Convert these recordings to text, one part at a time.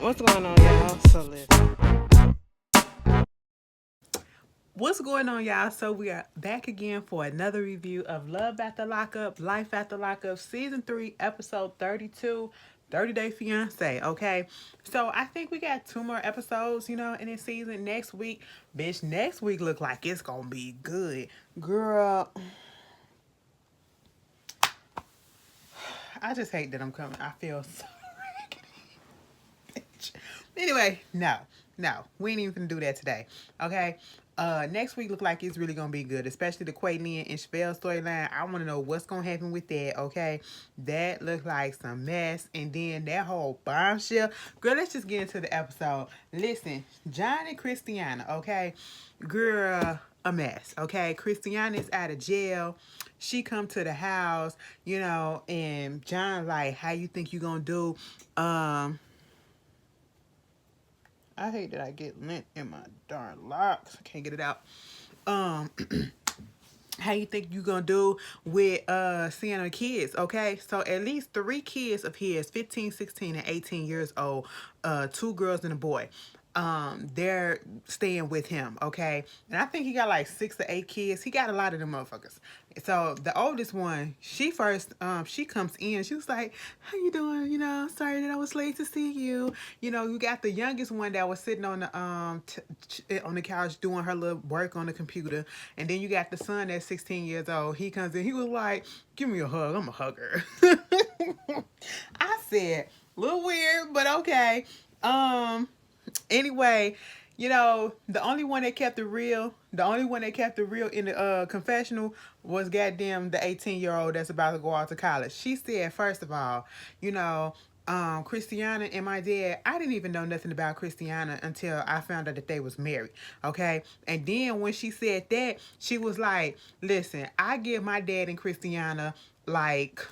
What's going on, y'all? So listen. What's going on, y'all? So we are back again for another review of Love After Lockup, Life After Lockup, Season 3, Episode 32, 30 Day Fiance, okay? So I think we got 2 more episodes, in this season. Next week, bitch, next week look like it's gonna be good. Girl, I just hate that I'm coming. I feel so bitch. Anyway, no, we ain't even gonna do that today. Okay. Next week look like it's really gonna be good, especially the Quaylin and Chevelle storyline. I want to know what's gonna happen with that. Okay, that looked like some mess, and then that whole bombshell. Girl, let's just get into the episode. Listen, John and Christiana. Okay, girl, a mess. Okay, Christiana is out of jail. She come to the house, and John like, how you think you gonna do? I hate that I get lint in my darn locks. I can't get it out. Um, how you think you gonna do with seeing the kids? Okay, so at least 3 kids of his, 15, 16, and 18 years old, 2 girls and a boy. They're staying with him, okay? And I think he got like 6 or 8 kids. He got a lot of them motherfuckers. So the oldest one, she comes in. She was like, "How you doing? Sorry that I was late to see you." You got the youngest one that was sitting on the on the couch doing her little work on the computer, and then you got the son that's 16 years old. He comes in. He was like, "Give me a hug. I'm a hugger." I said, a little weird, but okay. Anyway, the only one that kept it real in the confessional was goddamn the 18-year-old that's about to go off to college. She said, first of all, Christiana and my dad, I didn't even know nothing about Christiana until I found out that they was married. Okay. And then when she said that, she was like, listen, I give my dad and Christiana like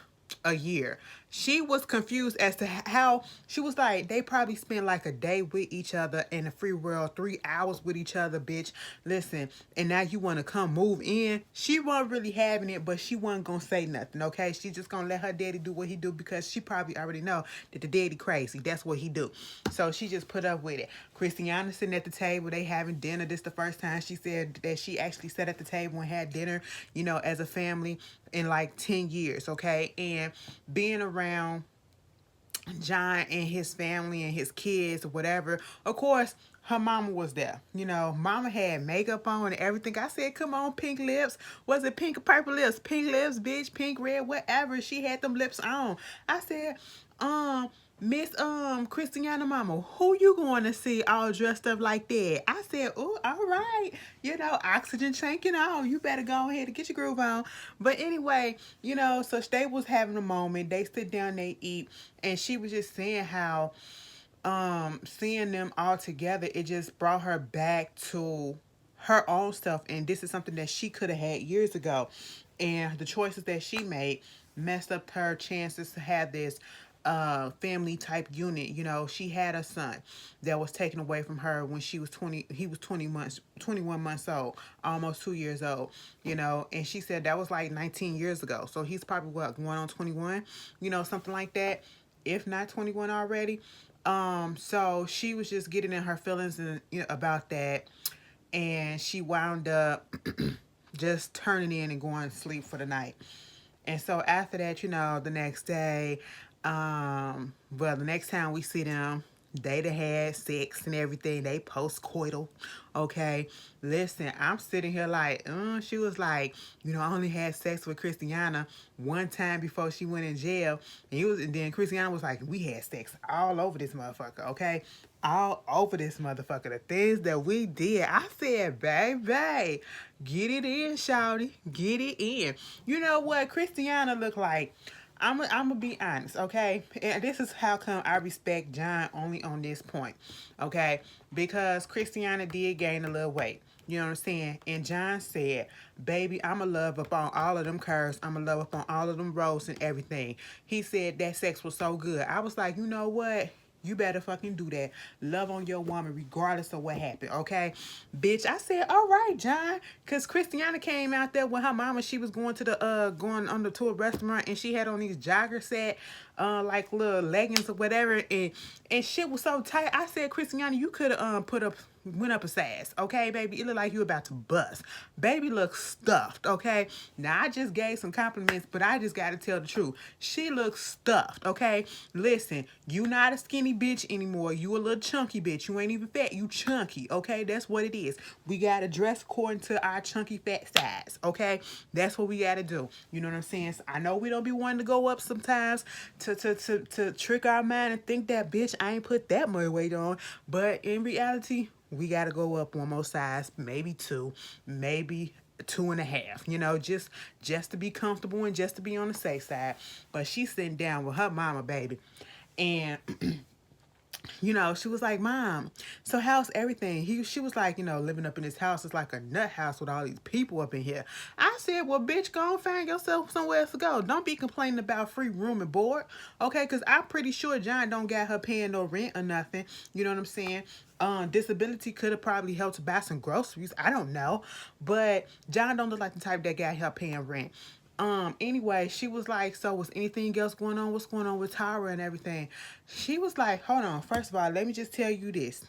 a year. She was confused as to how. She was like, they probably spent like a day with each other in the free world, 3 hours with each other, bitch. Listen, and now you want to come move in. She wasn't really having it, but she wasn't gonna say nothing. Okay, she just gonna let her daddy do what he do, because she probably already know that the daddy crazy. That's what he do. So she just put up with it. Christiana sitting at the table, they having dinner. This the first time she said that she actually sat at the table and had dinner, as a family in like 10 years. Okay, and being around John and his family and his kids or whatever. Of course, her mama was there. Mama had makeup on and everything. I said, come on, pink lips. Was it pink or purple lips? Pink lips, bitch, pink, red, whatever. She had them lips on. I said, Miss Christiana mama, who you going to see all dressed up like that? I said, oh, all right. Oxygen tank and all. You better go ahead and get your groove on. But anyway, so they was having a moment. They sit down, they eat, and she was just saying how seeing them all together, it just brought her back to her own stuff. And this is something that she could have had years ago. And the choices that she made messed up her chances to have this family type unit. She had a son that was taken away from her when she was 20. He was 21 months old, almost 2 years old. And she said that was like 19 years ago. So he's probably what, going on 21, something like that, if not 21 already. So she was just getting in her feelings and about that, and she wound up just turning in and going to sleep for the night. And so after that, the next day, the next time we see them, they done had sex and everything. They post-coital. Okay. Listen, I'm sitting here like, she was like, I only had sex with Christiana one time before she went in jail. And then Christiana was like, we had sex all over this motherfucker, okay? All over this motherfucker. The things that we did. I said, baby, get it in, shawty. Get it in. You know what? Christiana looked like, I'm gonna be honest, okay? And this is how come I respect John only on this point, okay? Because Christiana did gain a little weight. You know what I'm saying? And John said, baby, I'ma love up on all of them curves. I'ma love up on all of them rolls and everything. He said that sex was so good. I was like, you know what? You better fucking do that. Love on your woman regardless of what happened, okay? Bitch, I said, all right, John. Because Christiana came out there with her mama. She was going to the going on the tour restaurant, and she had on these jogger set like little leggings or whatever, and shit was so tight. I said, Christiana, you could have went up a size, okay, baby. It looked like you about to bust. Baby looks stuffed, okay. Now I just gave some compliments, but I just gotta tell the truth. She looks stuffed, okay. Listen, you not a skinny bitch anymore. You a little chunky bitch. You ain't even fat. You chunky, okay. That's what it is. We gotta dress according to our chunky fat size, okay. That's what we gotta do. You know what I'm saying? So I know we don't be wanting to go up sometimes to trick our mind and think that, bitch, I ain't put that much weight on. But in reality, we got to go up one more size, maybe two, maybe 2.5, you know, just to be comfortable and just to be on the safe side. But she's sitting down with her mama, baby. And you know, she was like, Mom, so how's everything? She was like, you know, living up in this house is like a nut house with all these people up in here. I said, well, bitch, go and find yourself somewhere else to go. Don't be complaining about free room and board, okay? Because I'm pretty sure John don't got her paying no rent or nothing. You know what I'm saying? Disability could have probably helped to buy some groceries. I don't know. But John don't look like the type that got her paying rent. Anyway, she was like, so was anything else going on? What's going on with Tara and everything? She was like, hold on, first of all, let me just tell you this.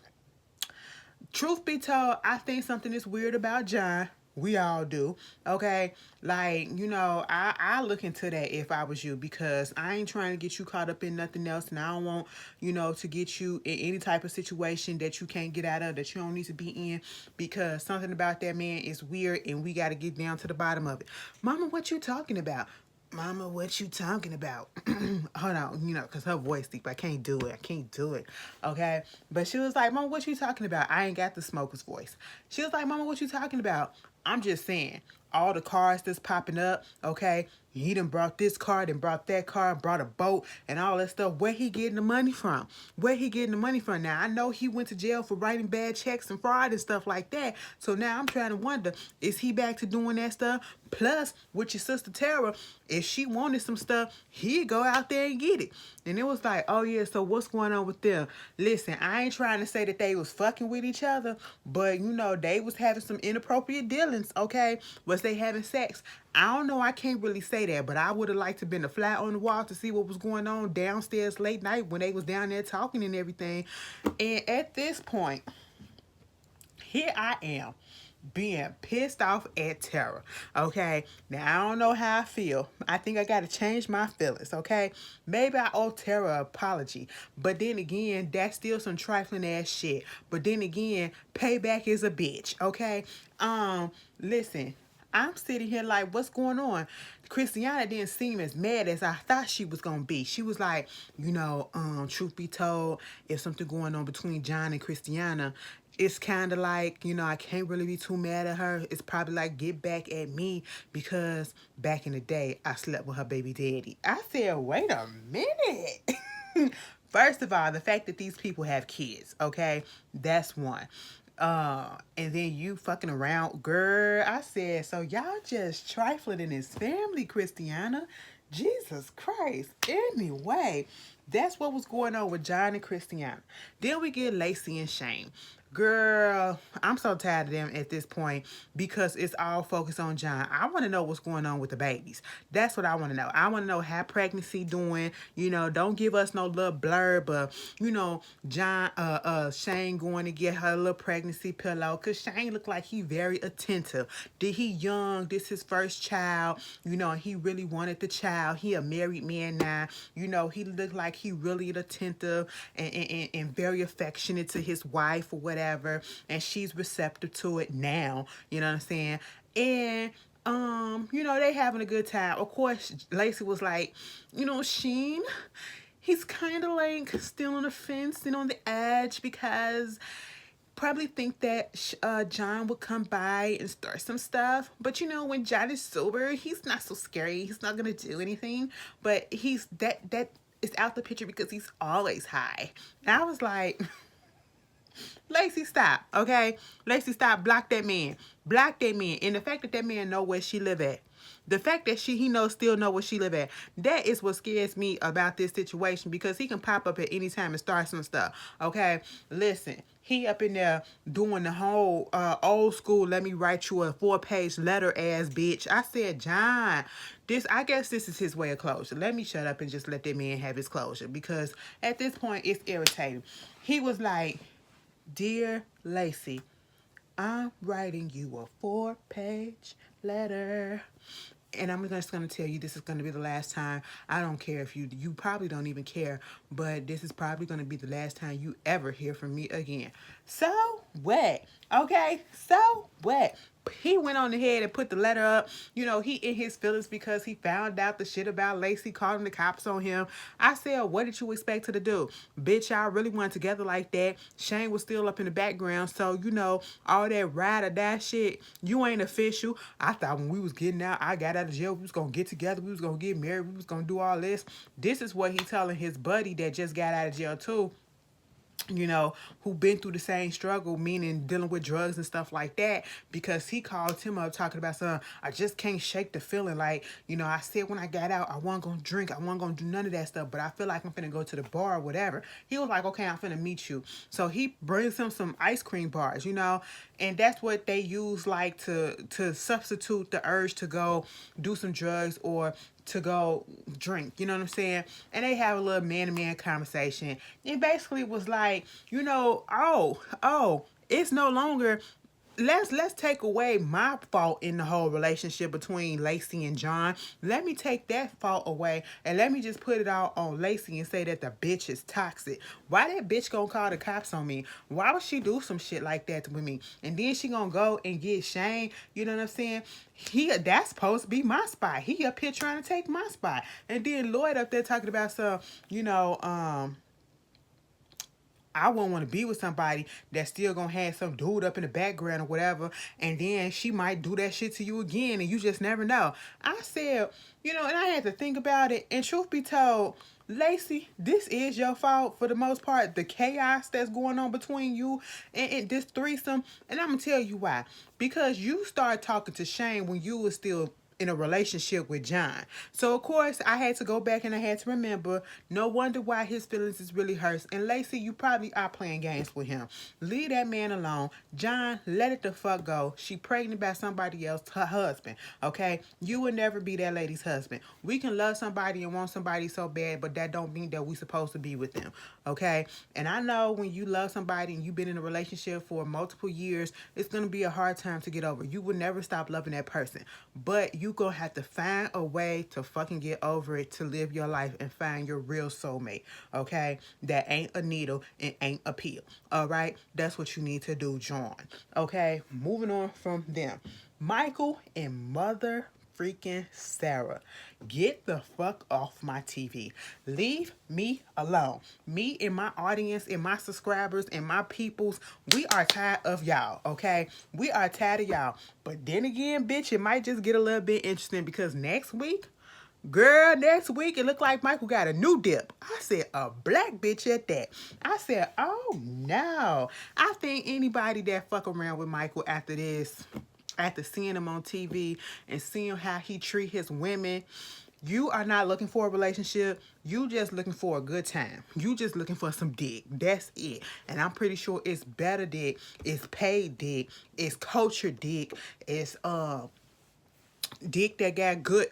Truth be told, I think something is weird about John. We all do, okay? Like, you know, I look into that if I was you, because I ain't trying to get you caught up in nothing else, and I don't want, you know, to get you in any type of situation that you can't get out of, that you don't need to be in, because something about that man is weird, and we got to get down to the bottom of it. Mama, what you talking about? Mama, what you talking about? Hold on, you know, because her voice deep. I can't do it. I can't do it. Okay? But she was like, Mama, what you talking about? I ain't got the smoker's voice. She was like, Mama, what you talking about? I'm just saying, all the cars that's popping up, okay? He done brought this car, then brought that car, brought a boat, and all that stuff. Where he getting the money from? Where he getting the money from? Now, I know he went to jail for writing bad checks and fraud and stuff like that. So now I'm trying to wonder, is he back to doing that stuff? Plus, with your sister Tara, if she wanted some stuff, he'd go out there and get it. And it was like, oh yeah, so what's going on with them? Listen, I ain't trying to say that they was fucking with each other, but you know, they was having some inappropriate dealings, okay? Was they having sex? I don't know, I can't really say that, but I would have liked to been a fly on the wall to see what was going on downstairs late night when they was down there talking and everything. And at this point, here I am being pissed off at Tara. Okay, now I don't know how I feel. I think I gotta change my feelings. Okay, maybe I owe Tara an apology, but then again, that's still some trifling ass shit. But then again, payback is a bitch. Okay, listen. I'm sitting here like, what's going on? Christiana didn't seem as mad as I thought she was gonna be. She was like, you know, truth be told, if something going on between John and Christiana, it's kind of like, you know, I can't really be too mad at her. It's probably like, get back at me because back in the day, I slept with her baby daddy. I said, wait a minute. First of all, the fact that these people have kids, okay, that's one. And then you fucking around, girl. I said, so y'all just trifling in his family, Christiana. Jesus Christ. Anyway, that's what was going on with John and Christiana. Then we get Lacey and Shane. Girl, I'm so tired of them at this point because it's all focused on John. I want to know what's going on with the babies. That's what I want to know. I want to know how pregnancy doing. You know, don't give us no little blurb, but you know, Shane going to get her little pregnancy pillow because Shane looked like he very attentive. Did he young? This his first child. You know, he really wanted the child. He a married man now. You know, he looked like he really attentive and very affectionate to his wife or whatever. And she's receptive to it now, you know what I'm saying? And you know, they having a good time. Of course, Lacey was like, you know, Sheen, he's kind of like still on the fence and on the edge because probably think that John would come by and start some stuff. But you know, when John is sober, he's not so scary. He's not gonna do anything. But he's that is out the picture because he's always high. And I was like, Lacey, stop, okay? Lacey, stop. Block that man. Block that man. And the fact that that man know where she live at. The fact that still know where she live at. That is what scares me about this situation, because he can pop up at any time and start some stuff. Okay, listen. He up in there doing the whole old school, let me write you a 4-page letter ass bitch. I said, John, I guess this is his way of closure. Let me shut up and just let that man have his closure, because at this point it's irritating. He was like, Dear Lacey, I'm writing you a 4-page letter. And I'm just going to tell you, this is going to be the last time. I don't care if you probably don't even care, but this is probably going to be the last time you ever hear from me again. So what? Okay, so what? He went on ahead and put the letter up. You know, he in his feelings because he found out the shit about Lacey, calling the cops on him. I said, what did you expect her to do? Bitch, y'all really weren't together like that. Shane was still up in the background. So, you know, all that ride or die shit, you ain't official. I thought when we was getting out, I got out of jail, we was going to get together, we was going to get married, we was going to do all this. This is what he telling his buddy that just got out of jail too, you know, who been through the same struggle, meaning dealing with drugs and stuff like that, because he called him up talking about something. I just can't shake the feeling like, you know, I said when I got out, I wasn't going to drink, I wasn't going to do none of that stuff, but I feel like I'm finna go to the bar or whatever. He was like, okay, I'm finna meet you. So he brings him some ice cream bars, you know, and that's what they use like to substitute the urge to go do some drugs or to go drink, you know what I'm saying? And they have a little man-to-man conversation. It basically was like, you know, it's no longer, let's take away my fault in the whole relationship between Lacey and John. Let me take that fault away and let me just put it all on Lacey and say that the bitch is toxic. Why that bitch gonna call the cops on me? Why would she do some shit like that with me? And then she gonna go and get Shane, you know what I'm saying? That's supposed to be my spot. He up here trying to take my spot. And then Lloyd up there talking about some, you know, I wouldn't want to be with somebody that's still gonna have some dude up in the background or whatever, and then she might do that shit to you again, and you just never know. I said, you know, and I had to think about it, and truth be told, Lacey, this is your fault for the most part. The chaos that's going on between you and this threesome, and I'm gonna tell you why. Because you started talking to Shane when you was still in a relationship with John. So of course I had to go back and I had to remember, no wonder why his feelings is really hurt. And Lacey, you probably are playing games with him. Leave that man alone. John, let it the fuck go. She pregnant by somebody else, her husband. Okay? You would never be that lady's husband. We can love somebody and want somebody so bad, but that don't mean that we supposed to be with them. Okay? And I know when you love somebody and you've been in a relationship for multiple years, it's gonna be a hard time to get over. You will never stop loving that person. But you gonna have to find a way to fucking get over it, to live your life and find your real soulmate, okay? That ain't a needle and ain't a pill, all right? That's what you need to do, John, okay? Moving on from them. Michael and mother freaking Sarah, get the fuck off my TV. Leave me alone. Me and my audience and my subscribers and my peoples, we are tired of y'all, okay? We are tired of y'all. But then again, bitch, it might just get a little bit interesting, because next week, girl, next week, it looked like Michael got a new dip. I said, a black bitch at that. I said, oh no. I think anybody that fuck around with Michael after this, after seeing him on TV and seeing how he treat his women, you are not looking for a relationship. You just looking for a good time. You just looking for some dick. That's it. And I'm pretty sure it's better dick. It's paid dick. It's cultured dick. It's dick that got good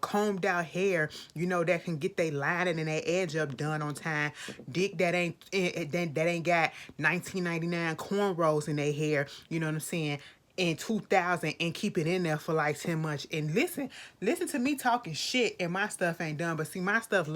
combed out hair, you know, that can get they lining and their edge up done on time. Dick that ain't got 1999 cornrows in their hair, you know what I'm saying, in 2000, and keep it in there for like 10 months. And listen to me talking shit and my stuff ain't done, but see, my stuff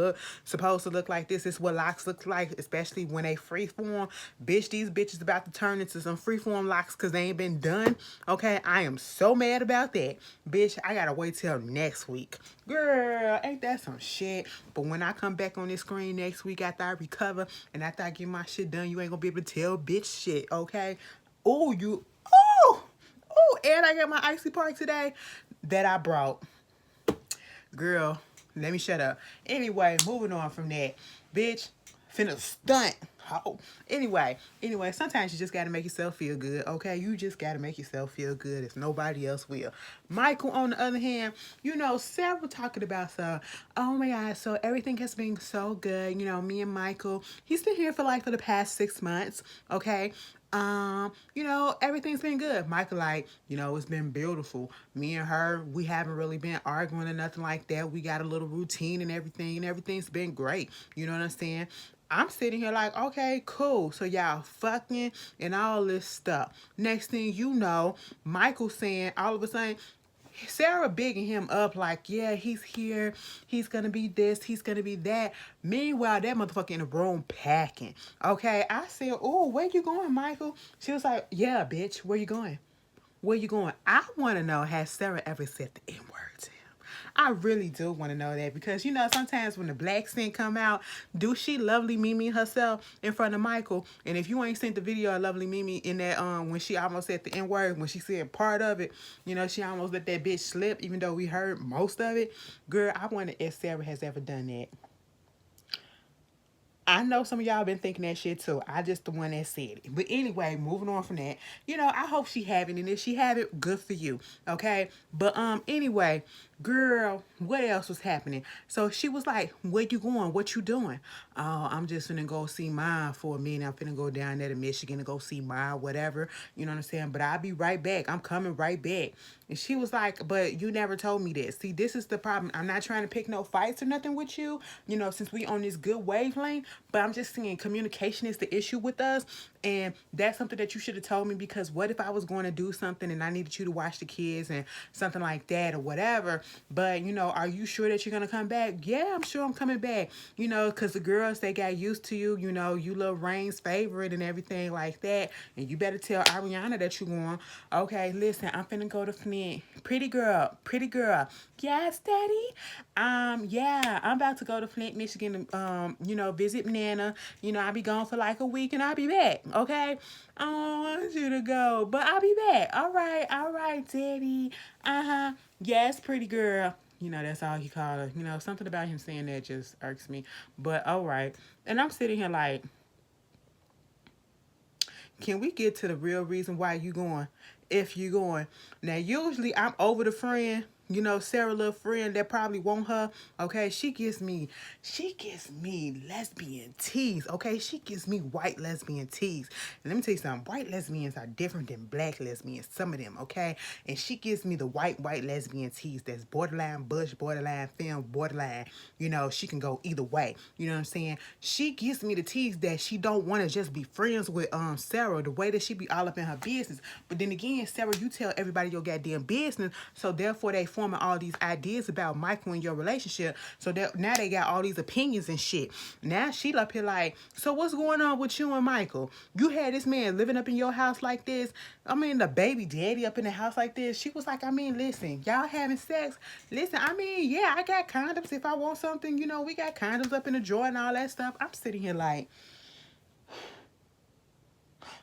supposed to look like this. It's what locks look like, especially when they freeform. Bitch, these bitches about to turn into some freeform locks because they ain't been done. Okay, I am so mad about that. Bitch, I gotta wait till next week. Girl, ain't that some shit? But when I come back on this screen next week after I recover and after I get my shit done, you ain't gonna be able to tell bitch shit, okay? Oh, Oh, and I got my Icy Park today that I brought. Girl, let me shut up. Anyway, moving on from that. Bitch, finna stunt hoe. Anyway, sometimes you just gotta make yourself feel good, okay? You just gotta make yourself feel good if nobody else will. Michael, on the other hand, Sarah talking about oh my God, so everything has been so good. Me and Michael, he's been here for the past 6 months, okay? Everything's been good. Michael, it's been beautiful. Me and her, we haven't really been arguing or nothing like that. We got a little routine and everything's been great. You know what I'm saying? I'm sitting here like, okay, cool. So y'all fucking and all this stuff. Next thing you know, Michael saying all of a sudden, Sarah bigging him up like, yeah, he's here. He's going to be this. He's going to be that. Meanwhile, that motherfucker in the room packing. Okay, I said, oh, where you going, Michael? She was like, yeah, bitch, where you going? Where you going? I want to know, has Sarah ever said the N-word to him? I really do want to know that because, sometimes when the black scent come out, do she lovely Mimi herself in front of Michael? And if you ain't seen the video of lovely Mimi in that, when she almost said the N-word, when she said part of it, she almost let that bitch slip, even though we heard most of it. Girl, I wonder if Sarah has ever done that. I know some of y'all been thinking that shit too. I just the one that said it. But anyway, moving on from that. I hope she haven't. And if she haven't, good for you. Okay? But anyway, girl, what else was happening? So she was like, where you going? What you doing? Oh, I'm just gonna go see mine for a minute. I'm finna go down there to Michigan to go see mine, whatever. You know what I'm saying? But I'll be right back. I'm coming right back. And she was like, but you never told me this. See, this is the problem. I'm not trying to pick no fights or nothing with you, since we on this good wavelength. But I'm just saying communication is the issue with us. And that's something that you should have told me, because what if I was going to do something and I needed you to watch the kids and something like that or whatever. But, are you sure that you're going to come back? Yeah, I'm sure I'm coming back, because the girls, they got used to you, you Lil Rain's favorite and everything like that. And you better tell Ariana that you're going. Okay, listen, I'm finna go to Flint. Pretty girl. Yes, daddy. Yeah, I'm about to go to Flint, Michigan to, visit Nana. I'll be gone for like a week and I'll be back. Okay? I don't want you to go, but I'll be back. All right, daddy. Uh-huh. Yes, pretty girl. That's all he called her. Something about him saying that just irks me. But all right. And I'm sitting here like, can we get to the real reason why you going? If you going. Now, usually I'm over the friend, Sarah little friend that probably want her. Okay, she gives me lesbian tease. Okay, she gives me white lesbian tease. And let me tell you something, white lesbians are different than black lesbians, some of them, okay? And she gives me the white lesbian tease that's borderline bush, borderline film, borderline, she can go either way. You know what I'm saying? She gives me the tease that she don't want to just be friends with Sarah, the way that she be all up in her business. But then again, Sarah, you tell everybody your goddamn business, so therefore they forming all these ideas about Michael and your relationship. So that now they got all these opinions and shit. Now she up here like, so what's going on with you and Michael? You had this man living up in your house like this. I mean, the baby daddy up in the house like this. She was like, I mean, listen, y'all having sex. Listen, I mean, yeah, I got condoms. If I want something, we got condoms up in the drawer and all that stuff. I'm sitting here like,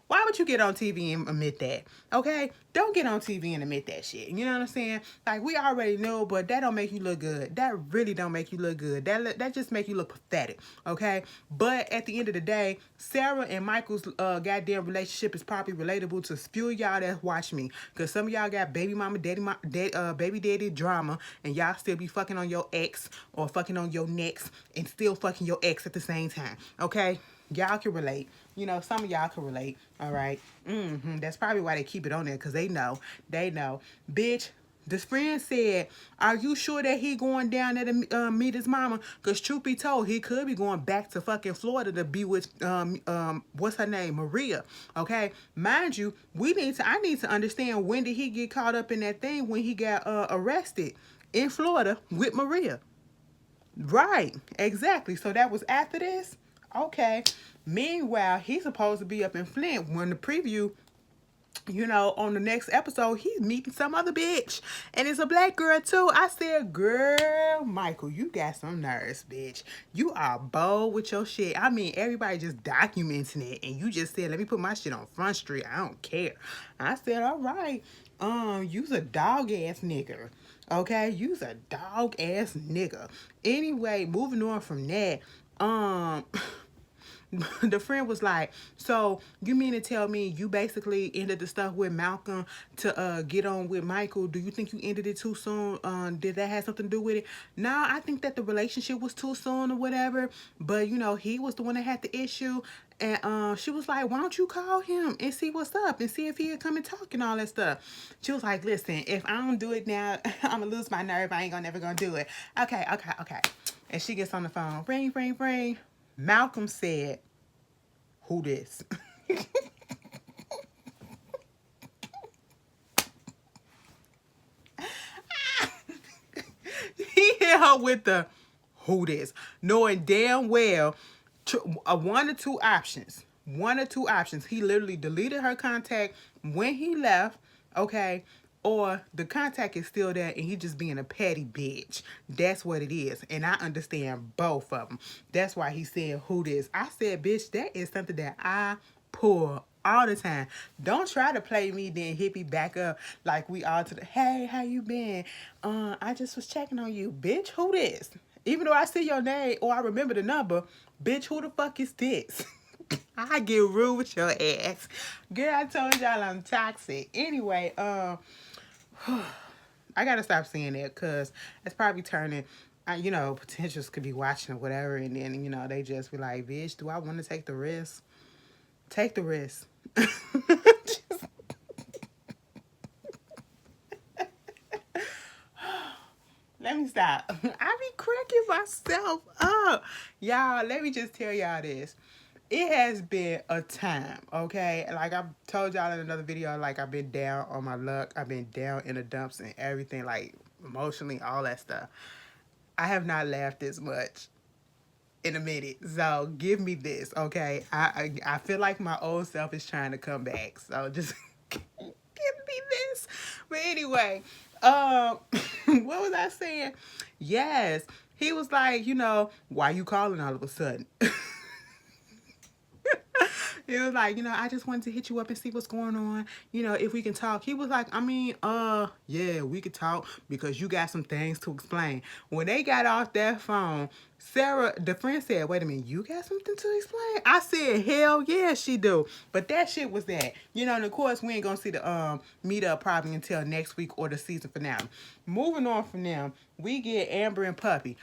why would you get on TV and admit that? Okay? Don't get on TV and admit that shit. You know what I'm saying? Like, we already know, but that don't make you look good. That really don't make you look good. That just make you look pathetic. Okay? But at the end of the day, Sarah and Michael's goddamn relationship is probably relatable to few of y'all that watch me. Because some of y'all got baby mama, baby daddy drama, and y'all still be fucking on your ex or fucking on your next and still fucking your ex at the same time. Okay? Y'all can relate. Some of y'all can relate. All right. That's probably why they keep it on there, because they know. Bitch, this friend said, are you sure that he going down there to meet his mama? Because truth be told, he could be going back to fucking Florida to be with, what's her name? Maria. Okay? Mind you, I need to understand, when did he get caught up in that thing when he got arrested in Florida with Maria? Right. Exactly. So that was after this? Okay. Meanwhile, he's supposed to be up in Flint when the preview, on the next episode, he's meeting some other bitch. And it's a black girl, too. I said, girl, Michael, you got some nerves, bitch. You are bold with your shit. I mean, everybody just documenting it. And you just said, let me put my shit on Front Street. I don't care. I said, all right. You's a dog-ass nigga. Okay? You's a dog-ass nigga. Anyway, moving on from that. the friend was like, so you mean to tell me you basically ended the stuff with Malcolm to get on with Michael? Do you think you ended it too soon? Did that have something to do with it? No, I think that the relationship was too soon or whatever. But you know, he was the one that had the issue. And she was like, why don't you call him and see what's up and see if he'll come and talk and all that stuff. She was like, listen, if I don't do it now, I'm gonna lose my nerve. I ain't never gonna do it. Okay. And she gets on the phone. Ring, ring, ring. Malcolm said, who this? He hit her with the who this, knowing damn well one or two options. One or two options. He literally deleted her contact when he left, okay? Or the contact is still there and he just being a petty bitch. That's what it is. And I understand both of them. That's why he said, who this? I said, bitch, that is something that I pull all the time. Don't try to play me then hit me back up like we all to the, hey, how you been? I just was checking on you. Bitch, who this? Even though I see your name or I remember the number, bitch, who the fuck is this? I get rude with your ass. Girl, I told y'all I'm toxic. Anyway, I gotta stop saying that because it's probably turning, you know, potentials could be watching or whatever, and then, you know, they just be like, bitch, do I want to take the risk? Take the risk. Let me stop. I be cracking myself up. Y'all, let me just tell y'all this. It has been a time, okay? Like I told y'all in another video, like I've been down on my luck. I've been down in the dumps and everything, like emotionally, all that stuff. I have not laughed this much in a minute. So give me this, okay? I feel like my old self is trying to come back. So just give me this. But anyway, what was I saying? Yes. He was like, you know, why you calling all of a sudden? He was like, you know, I just wanted to hit you up and see what's going on. You know, if we can talk. He was like, I mean, yeah, we could talk because you got some things to explain. When they got off that phone, Sarah, the friend said, wait a minute, you got something to explain? I said, hell yeah, she do. But that shit was that. You know, and of course, we ain't gonna see the meet up probably until next week or the season finale. Moving on from them, we get Amber and Puppy.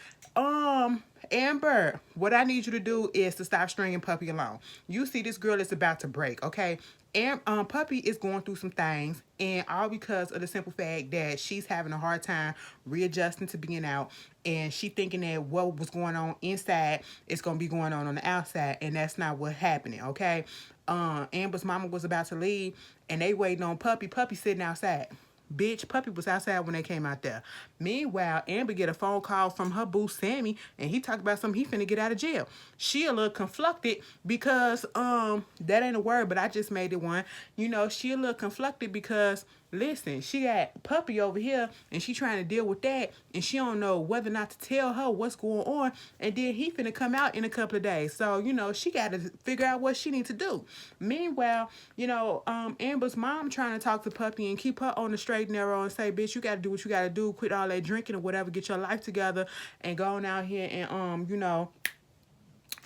Amber, what I need you to do is to stop stringing Puppy along. You see this girl is about to break, okay? And Puppy is going through some things, and all because of the simple fact that she's having a hard time readjusting to being out, and she thinking that what was going on inside is gonna be going on the outside, and that's not what's happening, okay? Amber's mama was about to leave, and they waiting on Puppy. Puppy sitting outside. Bitch, Puppy was outside when they came out there. Meanwhile, Amber get a phone call from her boo Sammy, and he talked about something he finna get out of jail. She a little conflicted because that ain't a word, but I just made it one. You know, she a little conflicted because listen, she got Puppy over here and she trying to deal with that, and she don't know whether or not to tell her what's going on, and then he finna come out in a couple of days. So, you know, she got to figure out what she needs to do. Meanwhile, you know, Amber's mom trying to talk to Puppy and keep her on the straight and narrow and say, bitch, you got to do what you got to do. Quit all that drinking or whatever. Get your life together and go on out here and, you know,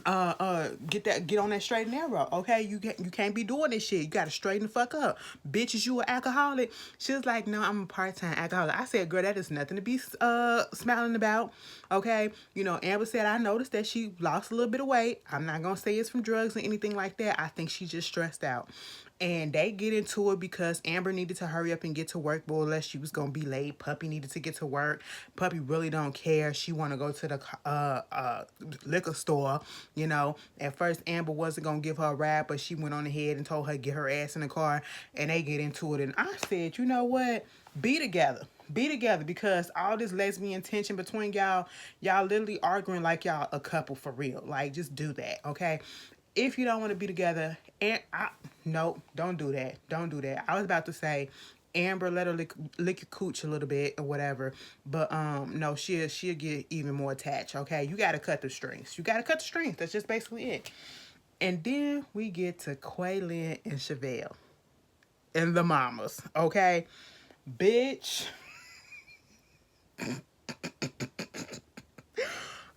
get on that straight and narrow, okay? You can't be doing this shit. You gotta straighten the fuck up. Bitch, is you an alcoholic? She was like, no, I'm a part-time alcoholic. I said, girl, that is nothing to be smiling about, okay? You know, Amber said, I noticed that she lost a little bit of weight. I'm not gonna say it's from drugs or anything like that. I think she's just stressed out. And they get into it because Amber needed to hurry up and get to work, boy, unless she was gonna be late. Puppy needed to get to work. Puppy really don't care. She want to go to the liquor store. You know, at first Amber wasn't gonna give her a ride, but she went on ahead and told her to get her ass in the car, and they get into it. And I said, you know what? Be together. Be together, because all this lesbian tension between y'all literally arguing like y'all a couple for real. Like, just do that, okay? If you don't want to be together, and no, don't do that. Don't do that. I was about to say, Amber, let her lick your cooch a little bit or whatever, but no, she'll get even more attached. Okay, you gotta cut the strings. You gotta cut the strings. That's just basically it. And then we get to Quaylin and Chevelle and the mamas. Okay, bitch.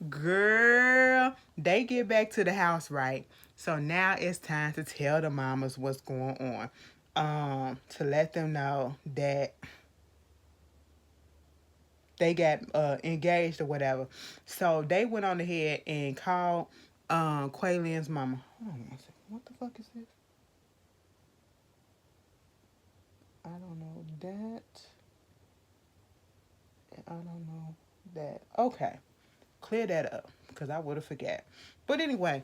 Girl, they get back to the house, right? So now it's time to tell the mamas what's going on. To let them know that they got engaged or whatever. So they went on ahead and called Quaylen's mama. Hold on one second. What the fuck is this? I don't know that. I don't know that. Okay. Clear that up because I would have forgot. But anyway,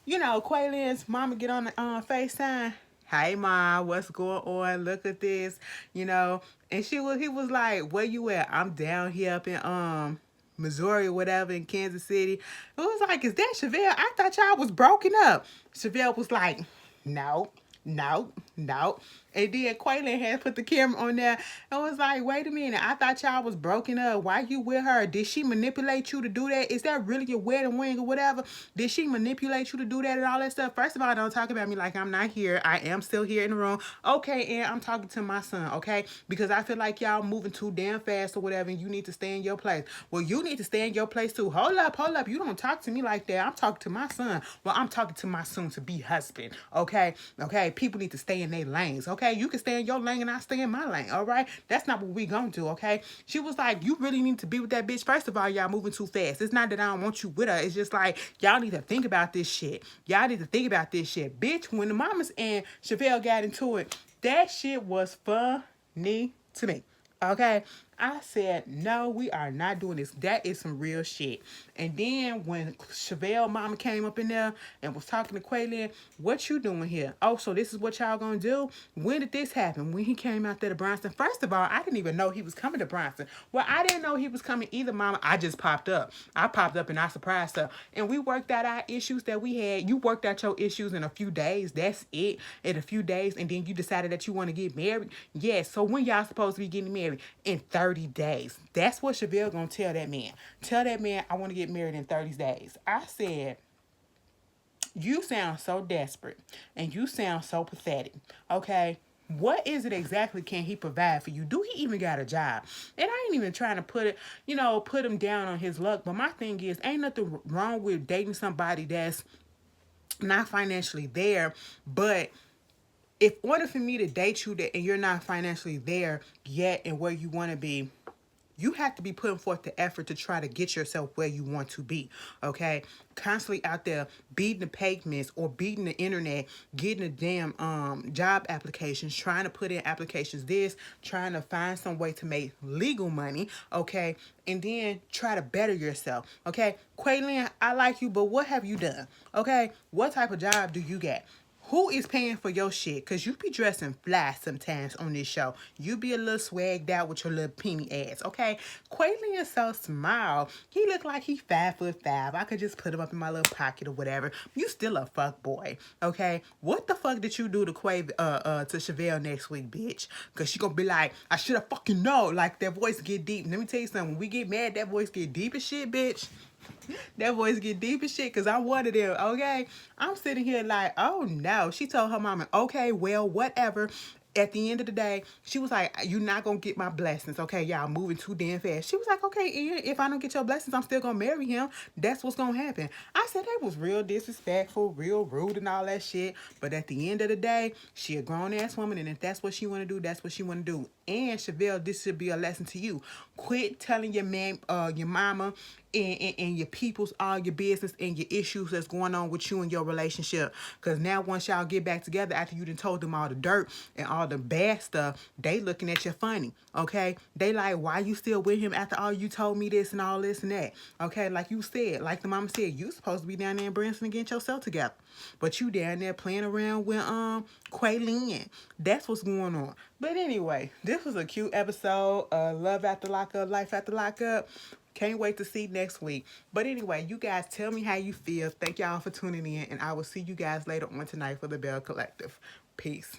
you know, Quaylen's mama get on the FaceTime. Hey ma, what's going on? Look at this, you know. And he was like, where you at? I'm down here up in Missouri or whatever in Kansas City. It was like, is that Chevelle? I thought y'all was broken up. Chevelle was like, no, no, no. And then Quaylen had put the camera on there and was like, wait a minute, I thought y'all was broken up. Why you with her? Did she manipulate you to do that? Is that really your wedding ring or whatever? Did she manipulate you to do that and all that stuff? First of all, don't talk about me like I'm not here. I am still here in the room. Okay, and I'm talking to my son, okay? Because I feel like y'all moving too damn fast or whatever and you need to stay in your place. Well, you need to stay in your place too. Hold up, hold up. You don't talk to me like that. I'm talking to my son. Well, I'm talking to my soon-to-be husband, okay? Okay, people need to stay in their lanes, okay? You can stay in your lane and I stay in my lane, all right? That's not what we gonna do, okay? She was like, you really need to be with that bitch. First of all, y'all moving too fast. It's not that I don't want you with her. It's just like, y'all need to think about this shit. Y'all need to think about this shit. Bitch, when the mamas and Chevelle got into it, that shit was funny to me. Okay, I said, no, we are not doing this. That is some real shit. And then when Chevelle mama came up in there and was talking to Quaylen, what you doing here? Oh, so this is what y'all gonna do? When did this happen? When he came out there to Bronson? First of all, I didn't even know he was coming to Bronson. Well, I didn't know he was coming either, mama. I just popped up. I popped up and I surprised her. And we worked out our issues that we had. You worked out your issues in a few days. That's it. In a few days. And then you decided that you want to get married. Yes. So when y'all supposed to be getting married? In 30 days. That's what Chevelle gonna tell that man. Tell that man I want to get married in 30 days. I said, you sound so desperate and you sound so pathetic. Okay. What is it exactly can he provide for you? Do he even got a job? And I ain't even trying to put him down on his luck. But my thing is, ain't nothing wrong with dating somebody that's not financially there, but if order for me to date you that and you're not financially there yet and where you want to be, you have to be putting forth the effort to try to get yourself where you want to be, okay? Constantly out there beating the pavements or beating the internet, getting the damn job applications, trying to put in applications trying to find some way to make legal money, okay? And then try to better yourself, okay? Quaylen, I like you, but what have you done, okay? What type of job do you get? Who is paying for your shit? Because you be dressing fly sometimes on this show. You be a little swagged out with your little peeny ass, okay? Quaylen is so small. He look like he 5'5". I could just put him up in my little pocket or whatever. You still a fuck boy, okay? What the fuck did you do to to Chevelle next week, bitch? Because she gonna be like, I should have fucking know. Like, that voice get deep. Let me tell you something. When we get mad, that voice get deep as shit, bitch. That voice get deep as shit because I'm one of them, okay? I'm sitting here like, oh no. She told her mama, okay, well, whatever. At the end of the day, she was like, you're not going to get my blessings, okay? Y'all moving too damn fast. She was like, okay, Ian, if I don't get your blessings, I'm still going to marry him. That's what's going to happen. I said that was real disrespectful, real rude and all that shit. But at the end of the day, she a grown-ass woman, and if that's what she want to do, that's what she want to do. And Chevelle, this should be a lesson to you. Quit telling your man, your mama, and your people's all your business and your issues that's going on with you and your relationship. Because now once y'all get back together after you done told them all the dirt and all the bad stuff, they looking at you funny, okay? They like, why you still with him after all you told me this and all this and that, okay? Like you said, like the mama said, you supposed to be down there in Branson and get yourself together. But you down there playing around with Quaylen. That's what's going on. But anyway, this was a cute episode. Love after lockup, life after lockup. Can't wait to see next week. But anyway, you guys tell me how you feel. Thank y'all for tuning in. And I will see you guys later on tonight for the Bell Collective. Peace.